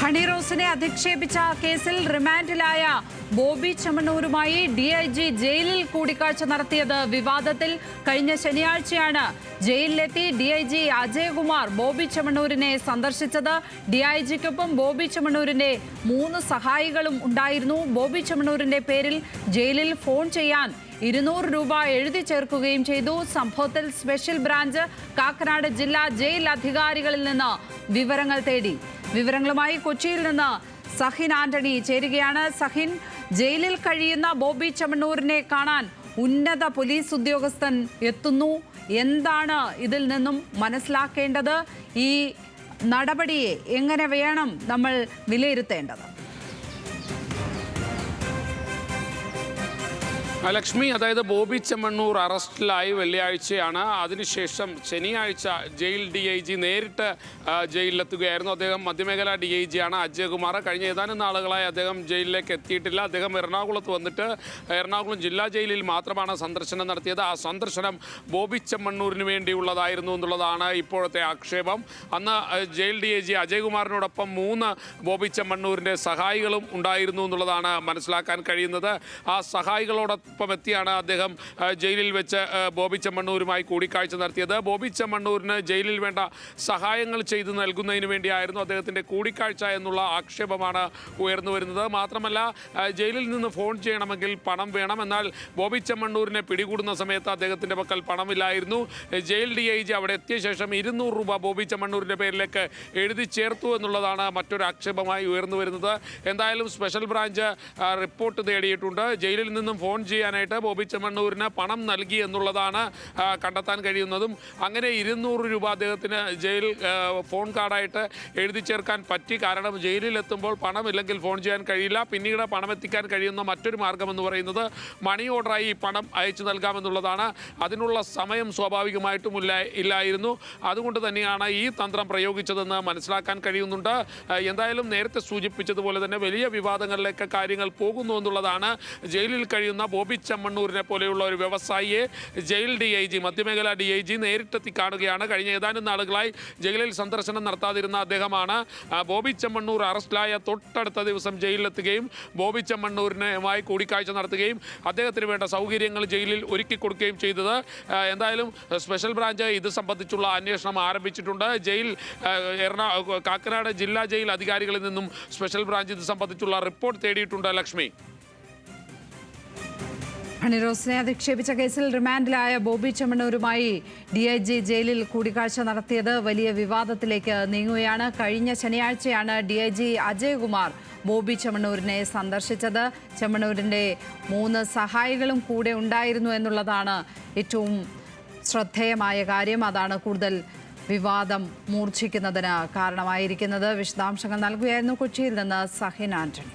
Honey റോസിനെ അധിക്ഷേപിച്ച കേസിൽ റിമാൻഡിലായ Bobby ചെമ്മണ്ണൂരുമായി DIG ജയിലിൽ കൂടിക്കാഴ്ച നടത്തിയത് വിവാദത്തിൽ. കഴിഞ്ഞ ശനിയാഴ്ചയാണ് ജയിലിലെത്തി ഡിഐജി അജയ്കുമാർ ബോബി ചെമ്മണ്ണൂരിനെ സന്ദർശിച്ചത്. ഡിഐജിക്കൊപ്പം ബോബി ചെമ്മണ്ണൂരിന്റെ 3 സഹായികളും ഉണ്ടായിരുന്നു. ബോബി ചെമ്മണ്ണൂരിന്റെ പേരിൽ ജയിലിൽ ഫോൺ ചെയ്യാൻ 200 രൂപ എഴുതി ചേർക്കുകയും ചെയ്തു. സംഭവത്തിൽ സ്പെഷ്യൽ ബ്രാഞ്ച് കാക്കനാട് ജില്ലാ ജയിൽ അധികാരികളിൽ നിന്ന് വിവരങ്ങൾ തേടി. വിവരങ്ങളുമായി കൊച്ചിയിൽ നിന്ന് സഹിൻ ആന്റണി ചേരുകയാണ്. സഹിൻ, ജയിലിൽ കഴിയുന്ന ബോബി ചെമ്മണ്ണൂരിനെ കാണാൻ ഉന്നത പോലീസ് ഉദ്യോഗസ്ഥൻ എത്തുന്നു. എന്താണ് ഇതിൽ നിന്നും മനസ്സിലാക്കേണ്ടത്? ഈ നടപടിയെ എങ്ങനെ വേണം നമ്മൾ വിലയിരുത്തേണ്ടത്? ലക്ഷ്മി, അതായത് ബോബി ചെമ്മണ്ണൂർ അറസ്റ്റിലായി വെള്ളിയാഴ്ചയാണ്. അതിനുശേഷം ശനിയാഴ്ച ജയിൽ DIG നേരിട്ട് ജയിലിലെത്തുകയായിരുന്നു. അദ്ദേഹം മധ്യമേഖല DIG ആണ് അജയ്കുമാർ. കഴിഞ്ഞ ഏതാനും നാളുകളായി അദ്ദേഹം ജയിലിലേക്ക് എത്തിയിട്ടില്ല. അദ്ദേഹം എറണാകുളത്ത് വന്നിട്ട് എറണാകുളം ജില്ലാ ജയിലിൽ മാത്രമാണ് സന്ദർശനം നടത്തിയത്. ആ സന്ദർശനം ബോബി ചെമ്മണ്ണൂരിന് വേണ്ടിയുള്ളതായിരുന്നു എന്നുള്ളതാണ് ഇപ്പോഴത്തെ ആക്ഷേപം. അന്ന് ജയിൽ DIG അജയ്കുമാറിനോടൊപ്പം 3 ബോബി ചെമ്മണ്ണൂരിൻ്റെ സഹായികളും ഉണ്ടായിരുന്നു എന്നുള്ളതാണ് മനസ്സിലാക്കാൻ കഴിയുന്നത്. ആ സഹായികളോടൊപ്പം എത്തിയാണ് അദ്ദേഹം ജയിലിൽ വെച്ച് ബോബി ചെമ്മണ്ണൂരുമായി കൂടിക്കാഴ്ച നടത്തിയത്. ബോബി ചെമ്മണ്ണൂരിന് ജയിലിൽ വേണ്ട സഹായങ്ങൾ ചെയ്തു നൽകുന്നതിന് വേണ്ടിയായിരുന്നു അദ്ദേഹത്തിൻ്റെ കൂടിക്കാഴ്ച എന്നുള്ള ആക്ഷേപമാണ് ഉയർന്നു വരുന്നത്. മാത്രമല്ല, ജയിലിൽ നിന്ന് ഫോൺ ചെയ്യണമെങ്കിൽ പണം വേണം. എന്നാൽ ബോബി ചെമ്മണ്ണൂരിനെ പിടികൂടുന്ന സമയത്ത് അദ്ദേഹത്തിൻ്റെ പക്കൽ പണമില്ലായിരുന്നു. ജയിൽ DIG അവിടെ എത്തിയ ശേഷം 200 രൂപ ബോബി ചെമ്മണ്ണൂരിൻ്റെ പേരിലേക്ക് എഴുതി ചേർത്തു എന്നുള്ളതാണ് മറ്റൊരു ആക്ഷേപമായി ഉയർന്നു വരുന്നത്. എന്തായാലും സ്പെഷ്യൽ ബ്രാഞ്ച് റിപ്പോർട്ട് തേടിയിട്ടുണ്ട്. ജയിലിൽ നിന്നും ഫോൺ ചെയ്യാനായിട്ട് ബോബി ചെമ്മണ്ണൂരിന് പണം നൽകി എന്നുള്ളതാണ് കണ്ടെത്താൻ കഴിയുന്നതും. അങ്ങനെ 200 രൂപ അദ്ദേഹത്തിന് ജയിൽ ഫോൺ കാർഡായിട്ട് എഴുതി ചേർക്കാൻ പറ്റി. കാരണം ജയിലിലെത്തുമ്പോൾ പണമില്ലെങ്കിൽ ഫോൺ ചെയ്യാൻ കഴിയില്ല. പിന്നീട് പണം എത്തിക്കാൻ കഴിയുന്ന മറ്റൊരു മാർഗമെന്ന് പറയുന്നത് മണി ഓർഡറായി പണം അയച്ചു നൽകാമെന്നുള്ളതാണ്. അതിനുള്ള സമയം സ്വാഭാവികമായിട്ടും ഇല്ലായിരുന്നു. അതുകൊണ്ട് തന്നെയാണ് ഈ തന്ത്രം പ്രയോഗിച്ചതെന്ന് മനസ്സിലാക്കാൻ കഴിയുന്നുണ്ട്. എന്തായാലും നേരത്തെ സൂചിപ്പിച്ചതുപോലെ തന്നെ വലിയ വിവാദങ്ങളിലേക്ക് കാര്യങ്ങൾ പോകുന്നു എന്നുള്ളതാണ്. ജയിലിൽ കഴിയുന്ന ബോബി ചെമ്മണ്ണൂരിനെ പോലെയുള്ള ഒരു വ്യവസായിയെ ജയിൽ DIG മധ്യമേഖല DIG നേരിട്ടെത്തി കാണുകയാണ്. കഴിഞ്ഞ ഏതാനും നാളുകളായി ജയിലിൽ സന്ദർശനം നടത്താതിരുന്ന അദ്ദേഹമാണ് ബോബി ചെമ്മണ്ണൂർ അറസ്റ്റിലായ തൊട്ടടുത്ത ദിവസം ജയിലിലെത്തുകയും ബോബി ചെമ്മണ്ണൂരിനുമായി കൂടിക്കാഴ്ച നടത്തുകയും അദ്ദേഹത്തിന് വേണ്ട സൗകര്യങ്ങൾ ജയിലിൽ ഒരുക്കി കൊടുക്കുകയും ചെയ്തത്. എന്തായാലും സ്പെഷ്യൽ ബ്രാഞ്ച് ഇത് സംബന്ധിച്ചുള്ള അന്വേഷണം ആരംഭിച്ചിട്ടുണ്ട്. കാക്കനാട് ജില്ലാ ജയിൽ അധികാരികളിൽ നിന്നും സ്പെഷ്യൽ ബ്രാഞ്ച് ഇത് സംബന്ധിച്ചുള്ള റിപ്പോർട്ട് തേടിയിട്ടുണ്ട്. ലക്ഷ്മി, ഹണി റോസിനെ അധിക്ഷേപിച്ച കേസിൽ റിമാൻഡിലായ ബോബി ചെമ്മണ്ണൂരുമായി DIG ജയിലിൽ കൂടിക്കാഴ്ച നടത്തിയത് വലിയ വിവാദത്തിലേക്ക് നീങ്ങുകയാണ്. കഴിഞ്ഞ ശനിയാഴ്ചയാണ് DIG അജയ്കുമാർ ബോബി ചെമ്മണ്ണൂരിനെ സന്ദർശിച്ചത്. ചെമ്മണ്ണൂരിൻ്റെ 3 സഹായികളും കൂടെ ഉണ്ടായിരുന്നു എന്നുള്ളതാണ് ഏറ്റവും ശ്രദ്ധേയമായ കാര്യം. അതാണ് കൂടുതൽ വിവാദം മൂർച്ഛിക്കുന്നതിന് കാരണമായിരിക്കുന്നത്. വിശദാംശങ്ങൾ നൽകുകയായിരുന്നു കൊച്ചിയിൽ നിന്ന് സഹിൻ ആന്റണി.